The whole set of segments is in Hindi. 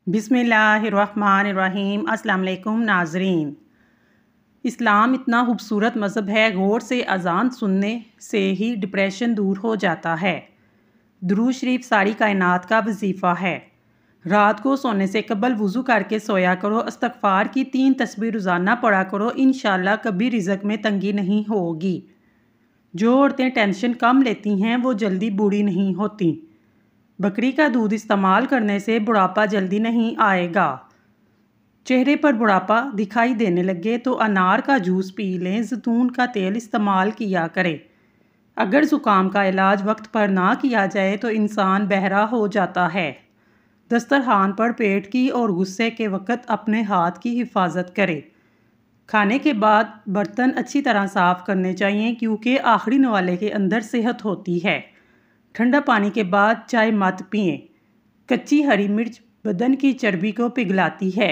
बिस्मिल्लाहिर्रहमानिर्रहीम। अस्सलाम वालेकुम नाज़रीन। इस्लाम इतना खूबसूरत मज़हब है, गौर से अज़ान सुनने से ही डिप्रेशन दूर हो जाता है। दुरूद शरीफ सारी कायनात का वजीफ़ा है। रात को सोने से कबल वज़ू करके सोया करो, इस्तग़फ़ार की 3 तस्बीह रोज़ाना पढ़ा करो, इंशाल्लाह कभी रिज़्क़ में तंगी नहीं होगी। जो औरतें टेंशन कम लेती हैं वो जल्दी बूढ़ी नहीं होती। बकरी का दूध इस्तेमाल करने से बुढ़ापा जल्दी नहीं आएगा। चेहरे पर बुढ़ापा दिखाई देने लगे तो अनार का जूस पी लें, जैतून का तेल इस्तेमाल किया करें। अगर ज़ुकाम का इलाज वक्त पर ना किया जाए तो इंसान बहरा हो जाता है। दस्तरखान पर पेट की और गुस्से के वक्त अपने हाथ की हिफाजत करें। खाने के बाद बर्तन अच्छी तरह साफ़ करने चाहिए क्योंकि आखिरी नवाले के अंदर सेहत होती है। ठंडा पानी के बाद चाय मत पिएं। कच्ची हरी मिर्च बदन की चर्बी को पिघलाती है।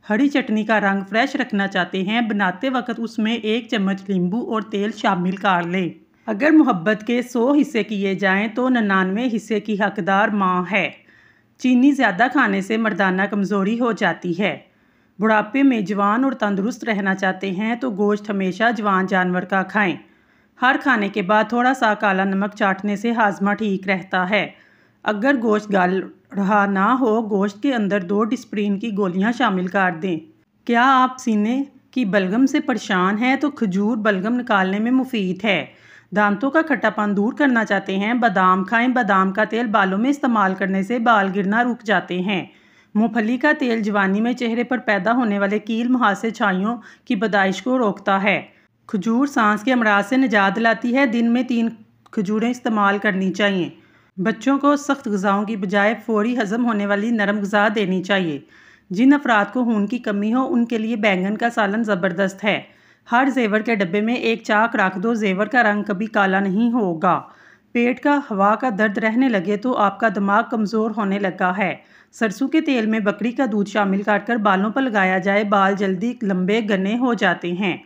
हरी चटनी का रंग फ्रेश रखना चाहते हैं, बनाते वक्त उसमें 1 चम्मच नींबू और तेल शामिल कर लें। अगर मोहब्बत के 100 हिस्से किए जाएं तो 99 हिस्से की हकदार माँ है। चीनी ज़्यादा खाने से मर्दाना कमज़ोरी हो जाती है। बुढ़ापे में जवान और तंदुरुस्त रहना चाहते हैं तो गोश्त हमेशा जवान जानवर का खाएं। हर खाने के बाद थोड़ा सा काला नमक चाटने से हाजमा ठीक रहता है। अगर गोश्त गल रहा ना हो, गोश्त के अंदर 2 डिस्प्रिन की गोलियां शामिल कर दें। क्या आप सीने की बलगम से परेशान हैं तो खजूर बलगम निकालने में मुफीद है। दांतों का खट्टापन दूर करना चाहते हैं, बादाम खाएं। बादाम का तेल बालों में इस्तेमाल करने से बाल गिरना रुक जाते हैं। मूंगफली का तेल जवानी में चेहरे पर पैदा होने वाले कील मुहासे छाइयों की पैदाइश को रोकता है। खजूर सांस के अमराज से निजात दिलाती है। दिन में 3 खजूरें इस्तेमाल करनी चाहिए। बच्चों को सख्त ग़िज़ाओं की बजाय फौरी हज़म होने वाली नरम ग़िज़ा देनी चाहिए। जिन अफराद को खून की कमी हो उनके लिए बैंगन का सालन ज़बरदस्त है। हर जेवर के डब्बे में एक चाक रख दो, जेवर का रंग कभी काला नहीं होगा। पेट का हवा का दर्द रहने लगे तो आपका दिमाग कमज़ोर होने लगा है। सरसों के तेल में बकरी का दूध शामिल कर बालों पर लगाया जाए, बाल जल्दी लंबे घने हो जाते हैं।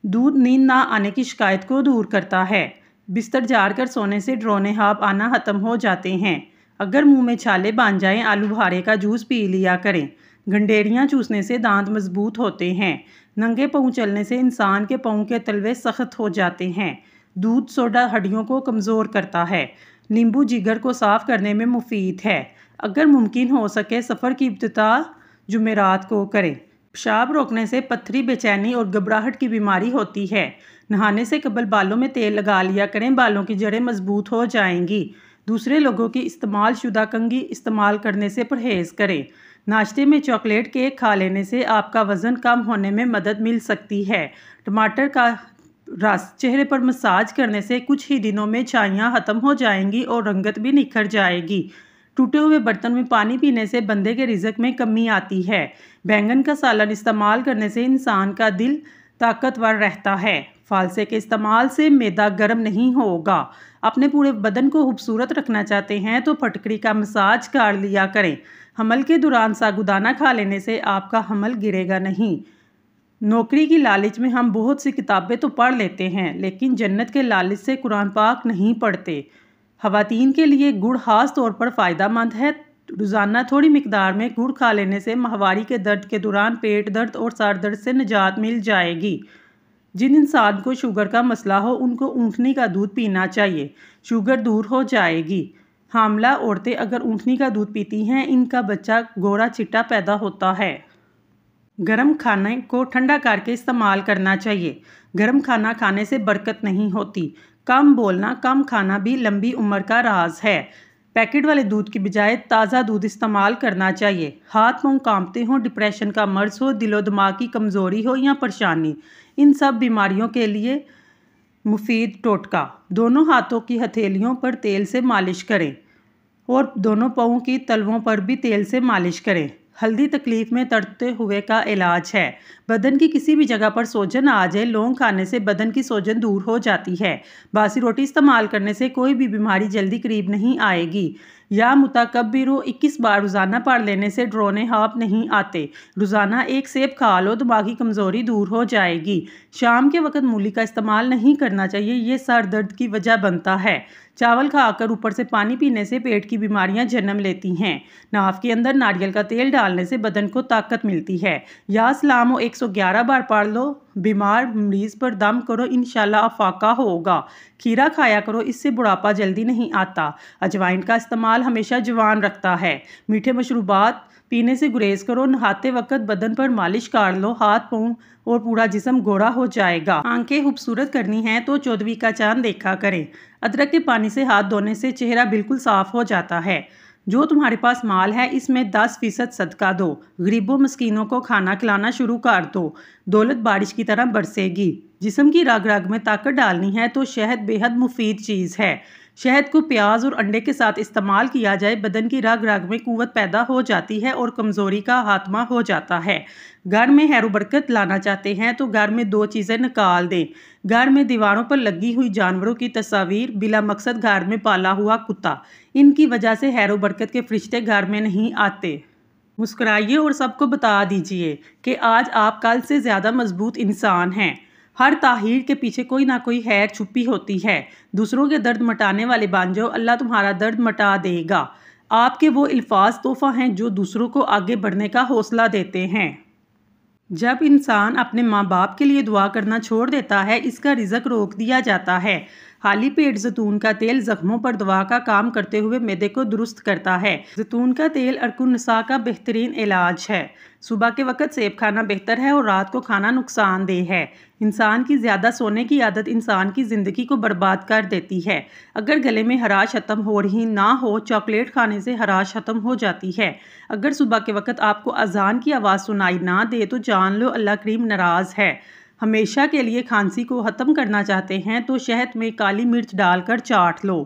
दूध नींद ना आने की शिकायत को दूर करता है। बिस्तर झाड़कर सोने से ड्रोने हाँफ आना ख़त्म हो जाते हैं। अगर मुंह में छाले बांध जाएं, आलू बुखारे का जूस पी लिया करें। गंडेरियां चूसने से दांत मजबूत होते हैं। नंगे पाँव चलने से इंसान के पाँव के तलवे सख्त हो जाते हैं। दूध सोडा हड्डियों को कमज़ोर करता है। नींबू जिगर को साफ़ करने में मुफीद है। अगर मुमकिन हो सके सफ़र की इब्तिदा जुमेरात को करें। पेशाब रोकने से पथरी, बेचैनी और घबराहट की बीमारी होती है। नहाने से कबल बालों में तेल लगा लिया करें, बालों की जड़ें मजबूत हो जाएंगी। दूसरे लोगों की इस्तेमाल शुदा कंघी इस्तेमाल करने से परहेज़ करें। नाश्ते में चॉकलेट केक खा लेने से आपका वज़न कम होने में मदद मिल सकती है। टमाटर का रस चेहरे पर मसाज करने से कुछ ही दिनों में छाइयाँ ख़त्म हो जाएंगी और रंगत भी निखर जाएगी। टूटे हुए बर्तन में पानी पीने से बंदे के रिज़्क़ में कमी आती है। बैंगन का सालन इस्तेमाल करने से इंसान का दिल ताकतवर रहता है। फालसे के इस्तेमाल से मैदा गर्म नहीं होगा। अपने पूरे बदन को खूबसूरत रखना चाहते हैं तो फटकड़ी का मसाज कर लिया करें। हमल के दौरान साबूदाना खा लेने से आपका हमल गिरेगा नहीं। नौकरी की लालच में हम बहुत सी किताबें तो पढ़ लेते हैं, लेकिन जन्नत के लालच से कुरान पाक नहीं पढ़ते। ख़वातीन के लिए गुड़ खास तौर पर फ़ायदेमंद है। रोज़ाना थोड़ी मिकदार में गुड़ खा लेने से माहवारी के दर्द के दौरान पेट दर्द और सर दर्द से निजात मिल जाएगी। जिन इंसान को शुगर का मसला हो उनको ऊँटनी का दूध पीना चाहिए, शुगर दूर हो जाएगी। हामला औरतें अगर ऊँटनी का दूध पीती हैं, इनका बच्चा गोरा चिट्टा पैदा होता है। गर्म खाने को ठंडा करके इस्तेमाल करना चाहिए। गर्म खाना खाने से बरकत नहीं होती। कम बोलना, कम खाना भी लंबी उम्र का राज है। पैकेट वाले दूध की बजाय ताज़ा दूध इस्तेमाल करना चाहिए। हाथ पाँव कांपते हों, डिप्रेशन का मर्ज हो, दिलो दिमाग की कमज़ोरी हो या परेशानी, इन सब बीमारियों के लिए मुफीद टोटका। दोनों हाथों की हथेलियों पर तेल से मालिश करें और दोनों पाँवों की तलवों पर भी तेल से मालिश करें। हल्दी तकलीफ में तड़पते हुए का इलाज है। बदन की किसी भी जगह पर सोजन आ जाए, लौंग खाने से बदन की सोजन दूर हो जाती है। बासी रोटी इस्तेमाल करने से कोई भी बीमारी जल्दी करीब नहीं आएगी। या मुतकब्बिरो 21 बार रोज़ाना पढ़ लेने से ड्रोने हाँफ नहीं आते। रोज़ाना 1 सेब खा लो, दिमागी कमज़ोरी दूर हो जाएगी। शाम के वक्त मूली का इस्तेमाल नहीं करना चाहिए, ये सर दर्द की वजह बनता है। चावल खाकर ऊपर से पानी पीने से पेट की बीमारियां जन्म लेती हैं। नाव के अंदर नारियल का तेल डालने से बदन को ताकत मिलती है। या सलाम 111 बार पढ़ लो। बीमार मरीज पर दम करो, इंशाल्लाह अफाका होगा। खीरा खाया करो, इससे बुढ़ापा जल्दी नहीं आता। अजवाइन का इस्तेमाल हमेशा जवान रखता है। मीठे मशरूबात पीने से गुरेज करो। नहाते वक्त बदन पर मालिश कर लो, हाथ पाँव और पूरा जिस्म गोरा हो जाएगा। आंखें खूबसूरत करनी है तो 14वीं का चांद देखा करें। अदरक के पानी से हाथ धोने से चेहरा बिल्कुल साफ हो जाता है। जो तुम्हारे पास माल है इसमें 10% सदका दो। गरीबों मस्कीनों को खाना खिलाना शुरू कर दो। दौलत बारिश की तरह बरसेगी। जिस्म की रग रग में ताकत डालनी है तो शहद बेहद मुफीद चीज़ है। शहद को प्याज और अंडे के साथ इस्तेमाल किया जाए, बदन की रग रग में कुव्वत पैदा हो जाती है और कमज़ोरी का खात्मा हो जाता है। घर में हैरो बरकत लाना चाहते हैं तो घर में 2 चीज़ें निकाल दें। घर में दीवारों पर लगी हुई जानवरों की तस्वीर, बिला मकसद घर में पाला हुआ कुत्ता। इनकी वजह से हैरो बरकत के फरिश्ते घर में नहीं आते। मुस्कुराइए और सबको बता दीजिए कि आज आप कल से ज़्यादा मजबूत इंसान हैं। हर ताहीर के पीछे कोई ना कोई खैर छुपी होती है। दूसरों के दर्द मटाने वाले बन जाओ, अल्लाह तुम्हारा दर्द मटा देगा। आपके वो अल्फाज तोहफा हैं जो दूसरों को आगे बढ़ने का हौसला देते हैं। जब इंसान अपने माँ बाप के लिए दुआ करना छोड़ देता है, इसका रिज़्क रोक दिया जाता है। खाली पेट जैतून का तेल जख्मों पर दवा का काम करते हुए मैदे को दुरुस्त करता है। जैतून का तेल अर्कुनसा का बेहतरीन इलाज है। सुबह के वक्त सेब खाना बेहतर है और रात को खाना नुकसानदेह है। इंसान की ज़्यादा सोने की आदत इंसान की ज़िंदगी को बर्बाद कर देती है। अगर गले में हराश ख़त्म हो रही ना हो, चॉकलेट खाने से हराश ख़त्म हो जाती है। अगर सुबह के वक्त आपको अजान की आवाज़ सुनाई ना दे तो जान लो अल्लाह करीम नाराज़ है। हमेशा के लिए खांसी को ख़त्म करना चाहते हैं तो शहद में काली मिर्च डालकर चाट लो।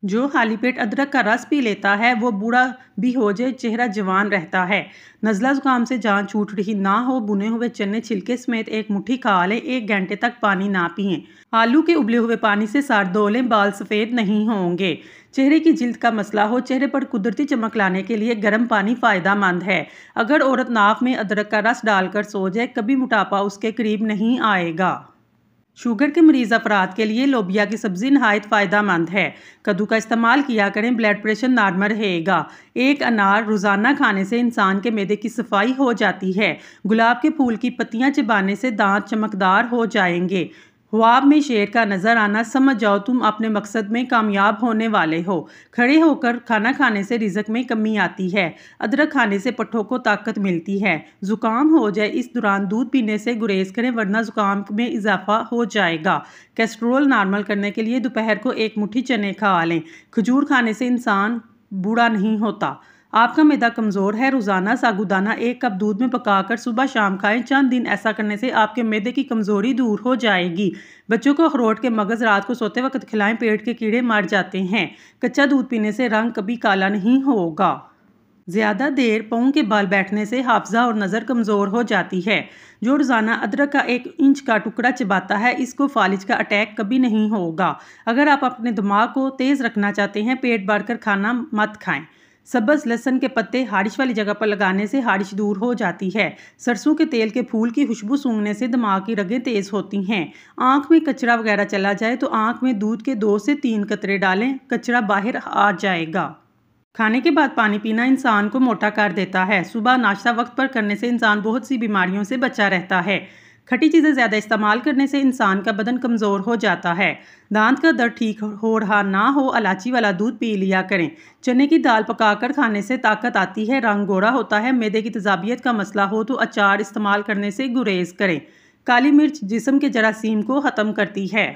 जो खाली पेट अदरक का रस पी लेता है वो बूढ़ा भी हो जाए, चेहरा जवान रहता है। नज़ला ज़ुकाम से जान छूट रही ना हो, बुने हुए चने छिलके समेत एक मुट्ठी खा लें। 1 घंटे तक पानी ना पिएं। आलू के उबले हुए पानी से सर धो लें, बाल सफ़ेद नहीं होंगे। चेहरे की जिल्द का मसला हो, चेहरे पर कुदरती चमक लाने के लिए गर्म पानी फ़ायदेमंद है। अगर औरत नाक में अदरक का रस डालकर सो जाए, कभी मोटापा उसके करीब नहीं आएगा। शुगर के मरीज़ अफराद के लिए लोबिया की सब्ज़ी नहायत फ़ायदेमंद है। कद्दू का इस्तेमाल किया करें, ब्लड प्रेशर नॉर्मल रहेगा। 1 अनार रोज़ाना खाने से इंसान के मैदे की सफाई हो जाती है। गुलाब के फूल की पत्तियां चबाने से दांत चमकदार हो जाएंगे। ख्वाब में शेर का नज़र आना, समझ जाओ तुम अपने मकसद में कामयाब होने वाले हो। खड़े होकर खाना खाने से रिज़्क में कमी आती है। अदरक खाने से पट्ठों को ताकत मिलती है। ज़ुकाम हो जाए इस दौरान दूध पीने से गुरेज करें, वरना ज़ुकाम में इजाफा हो जाएगा। कैस्ट्रोल नॉर्मल करने के लिए दोपहर को 1 मुट्ठी चने खा लें। खजूर खाने से इंसान बूढ़ा नहीं होता। आपका मैदा कमज़ोर है, रोज़ाना साबूदाना 1 कप दूध में पकाकर सुबह शाम खाएं। चंद दिन ऐसा करने से आपके मैदे की कमज़ोरी दूर हो जाएगी। बच्चों को अखरोट के मगज़ रात को सोते वक्त खिलाएं, पेट के कीड़े मर जाते हैं। कच्चा दूध पीने से रंग कभी काला नहीं होगा। ज़्यादा देर पाँव के बाल बैठने से हाफजा और नज़र कमज़ोर हो जाती है। जो रोज़ाना अदरक का 1 इंच का टुकड़ा चबाता है, इसको फालिज का अटैक कभी नहीं होगा। अगर आप अपने दिमाग को तेज़ रखना चाहते हैं, पेट भरकर खाना मत खाएं। सब्ज़ लहसुन के पत्ते हारिश वाली जगह पर लगाने से हारिश दूर हो जाती है। सरसों के तेल के फूल की खुशबू सूंघने से दिमाग की रगें तेज़ होती हैं। आँख में कचरा वगैरह चला जाए तो आँख में दूध के 2 से 3 कतरे डालें, कचरा बाहर आ जाएगा। खाने के बाद पानी पीना इंसान को मोटा कर देता है। सुबह नाश्ता वक्त पर करने से इंसान बहुत सी बीमारियों से बचा रहता है। खट्टी चीज़ें ज़्यादा इस्तेमाल करने से इंसान का बदन कमज़ोर हो जाता है। दांत का दर्द ठीक हो रहा ना हो, इलायची वाला दूध पी लिया करें। चने की दाल पकाकर खाने से ताकत आती है, रंग गोरा होता है। मैदे की तेज़ाबियत का मसला हो तो अचार इस्तेमाल करने से गुरेज करें। काली मिर्च जिस्म के जरासीम को ख़त्म करती है।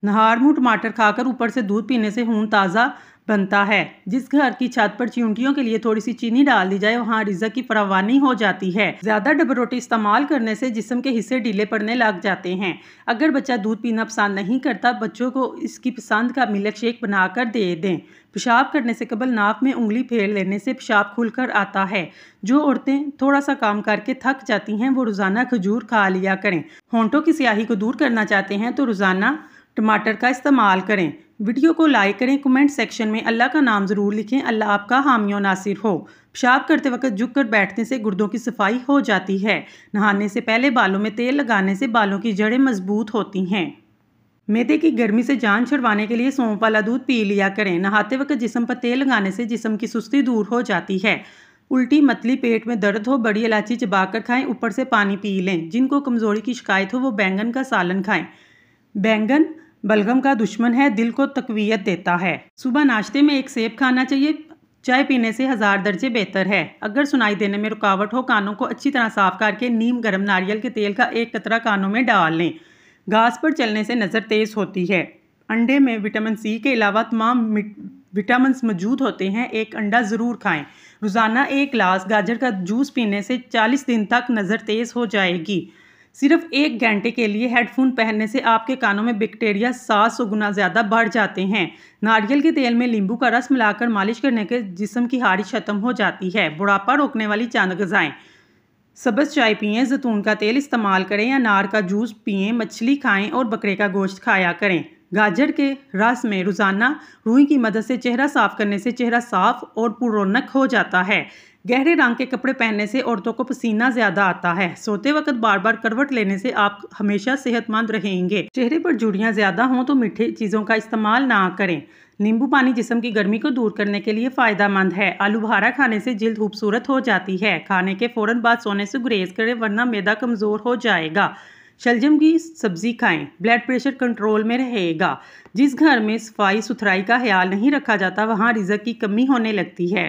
नहार मुँह टमाटर खाकर ऊपर से दूध पीने से खून ताज़ा बनता है। जिस घर की छत पर चींटियों के लिए थोड़ी सी चीनी डाल दी जाए, वहाँ रिज़्क की फरावानी हो जाती है। ज़्यादा डबर रोटी इस्तेमाल करने से जिस्म के हिस्से ढीले पड़ने लग जाते हैं। अगर बच्चा दूध पीना पसंद नहीं करता, बच्चों को इसकी पसंद का मिल्क शेक बनाकर दे दें। पेशाब करने से कबल नाक में उंगली फेर लेने से पेशाब खुलकर आता है। जो औरतें थोड़ा सा काम करके थक जाती हैं, वो रोज़ाना खजूर खा लिया करें। होंठों की स्याही को दूर करना चाहते हैं तो रोज़ाना टमाटर का इस्तेमाल करें। वीडियो को लाइक करें, कमेंट सेक्शन में अल्लाह का नाम ज़रूर लिखें। अल्लाह आपका हामी और नासिर हो। पेशाब करते वक्त झुककर बैठने से गुर्दों की सफाई हो जाती है। नहाने से पहले बालों में तेल लगाने से बालों की जड़ें मजबूत होती हैं। मैदे की गर्मी से जान छुड़वाने के लिए सौंफ वाला दूध पी लिया करें। नहाते वक्त जिस्म पर तेल लगाने से जिस्म की सुस्ती दूर हो जाती है। उल्टी मतली, पेट में दर्द हो, बड़ी इलायची चबाकर खाएं, ऊपर से पानी पी लें। जिनको कमज़ोरी की शिकायत हो वो बैंगन का सालन खाएं। बैंगन बलगम का दुश्मन है, दिल को तकवीयत देता है। सुबह नाश्ते में एक सेब खाना चाहिए। चाय पीने से 1000 दर्जे बेहतर है। अगर सुनाई देने में रुकावट हो, कानों को अच्छी तरह साफ करके नीम गर्म नारियल के तेल का एक कतरा कानों में डाल लें। घास पर चलने से नज़र तेज़ होती है। अंडे में विटामिन सी के अलावा तमाम विटामिन मौजूद होते हैं। एक अंडा ज़रूर खाएं। रोज़ाना एक गिलास गाजर का जूस पीने से 40 दिन तक नज़र तेज़ हो जाएगी। सिर्फ 1 घंटे के लिए हेडफोन पहनने से आपके कानों में बैक्टीरिया 700 गुना ज़्यादा बढ़ जाते हैं। नारियल के तेल में नींबू का रस मिलाकर मालिश करने के जिस्म की खारिश खत्म हो जाती है। बुढ़ापा रोकने वाली चंद ग़िज़ाएं। सब्ज़ चाय पिएं, जैतून का तेल इस्तेमाल करें, अनार का जूस पिएं, मछली खाएं और बकरे का गोश्त खाया करें। गाजर के रस में रोज़ाना रूई की मदद से चेहरा साफ करने से चेहरा साफ और पुररौनक हो जाता है। गहरे रंग के कपड़े पहनने से औरतों को पसीना ज़्यादा आता है। सोते वक्त बार बार करवट लेने से आप हमेशा सेहतमंद रहेंगे। चेहरे पर झुर्रियाँ ज़्यादा हों तो मीठे चीज़ों का इस्तेमाल ना करें। नींबू पानी जिस्म की गर्मी को दूर करने के लिए फ़ायदेमंद है। आलू बुखारा खाने से जिल्द खूबसूरत हो जाती है। खाने के फ़ौरन बाद सोने से गुरेज करें वरना मैदा कमज़ोर हो जाएगा। शलजम की सब्ज़ी खाएं, ब्लड प्रेशर कंट्रोल में रहेगा। जिस घर में सफाई सुथराई का ख्याल नहीं रखा जाता वहाँ रिज़्क की कमी होने लगती है।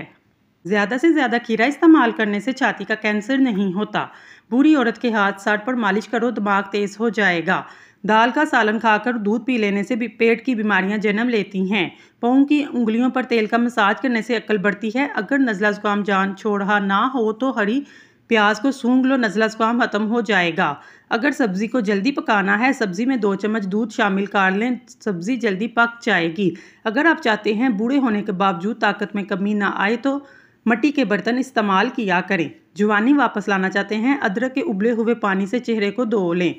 ज़्यादा से ज़्यादा खीरा इस्तेमाल करने से छाती का कैंसर नहीं होता। बूढ़ी औरत के हाथ सर पर मालिश करो, दिमाग तेज़ हो जाएगा। दाल का सालन खाकर दूध पी लेने से भी पेट की बीमारियां जन्म लेती हैं। पाँव की उंगलियों पर तेल का मसाज करने से अक्ल बढ़ती है। अगर नज़ला ज़ुकाम जान छोड़ा ना हो तो हरी प्याज को सूंघ लो, नज़ला ज़ुकाम ख़त्म हो जाएगा। अगर सब्ज़ी को जल्दी पकाना है, सब्ज़ी में 2 चम्मच दूध शामिल कर लें, सब्ज़ी जल्दी पक जाएगी। अगर आप चाहते हैं बूढ़े होने के बावजूद ताकत में कमी ना आए तो मिट्टी के बर्तन इस्तेमाल किया करें। जवानी वापस लाना चाहते हैं, अदरक के उबले हुए पानी से चेहरे को धो लें।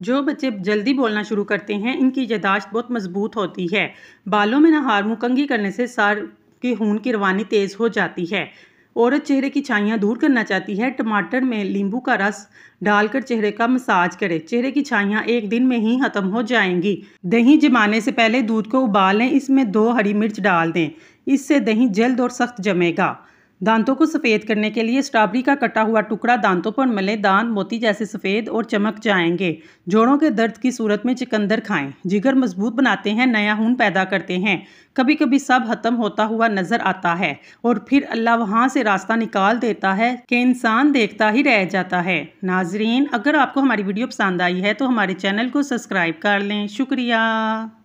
जो बच्चे जल्दी बोलना शुरू करते हैं इनकी याददाश्त बहुत मजबूत होती है। बालों में नहार मुँह कंघी करने से सर के खून की रवानी तेज़ हो जाती है। औरत चेहरे की छाइयाँ दूर करना चाहती है, टमाटर में नींबू का रस डालकर चेहरे का मसाज करें। चेहरे की छाइयाँ 1 दिन में ही खत्म हो जाएंगी। दही जमाने से पहले दूध को उबाल लें, इसमें 2 हरी मिर्च डाल दें। इससे दही जल्द और सख्त जमेगा। दांतों को सफ़ेद करने के लिए स्ट्रॉबेरी का कटा हुआ टुकड़ा दांतों पर मलें, दांत मोती जैसे सफ़ेद और चमक जाएंगे। जोड़ों के दर्द की सूरत में चुकंदर खाएं, जिगर मजबूत बनाते हैं, नया खून पैदा करते हैं। कभी कभी सब खत्म होता हुआ नजर आता है और फिर अल्लाह वहाँ से रास्ता निकाल देता है कि इंसान देखता ही रह जाता है। नाजरीन, अगर आपको हमारी वीडियो पसंद आई है तो हमारे चैनल को सब्सक्राइब कर लें। शुक्रिया।